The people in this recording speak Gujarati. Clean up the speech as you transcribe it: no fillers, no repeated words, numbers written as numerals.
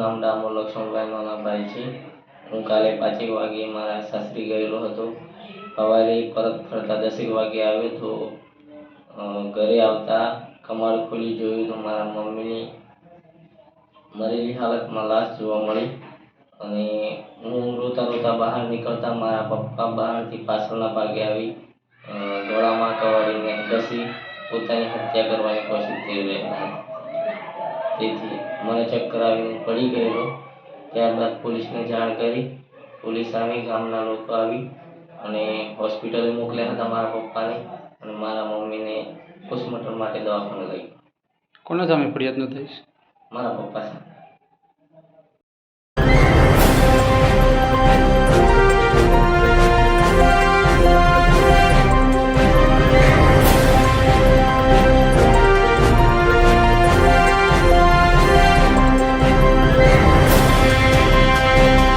નામ ડામોર લક્ષ્મણભાઈ નાનાભાઈ છે. હું કાલે 5 વાગે મારા સાસરી ગયેલો હતો. સવારે પરત ફરતા 10 વાગે આવ્યો તો ઘરે આવતા કમાડ ખોલી જોયું તો મારા મમ્મીની મરેલી હાલતમાં લાશ જોવા મળી. અને હું રોતા રોતા બહાર નીકળતા મારા પપ્પા બહારથી પાછળના ભાગે આવી ગળામાં કવાડીને ઘસી પોતાની હત્યા કરવાની કોશિશ કરી રહ્યા હતા. તેથી મને ચક્કર આવીને પડી ગયેલો. ત્યારબાદ પોલીસને જાણ કરી. પોલીસ આવી, ગામના લોકો આવી અને હોસ્પિટલે મોકલ્યા હતા મારા પપ્પાને અને મારા મમ્મીને પોસ્ટમોર્ટમ માટે દવાખાને લઈ. કોના સામે ફરિયાદ નોંધાઈ? મારા પપ્પા સામે.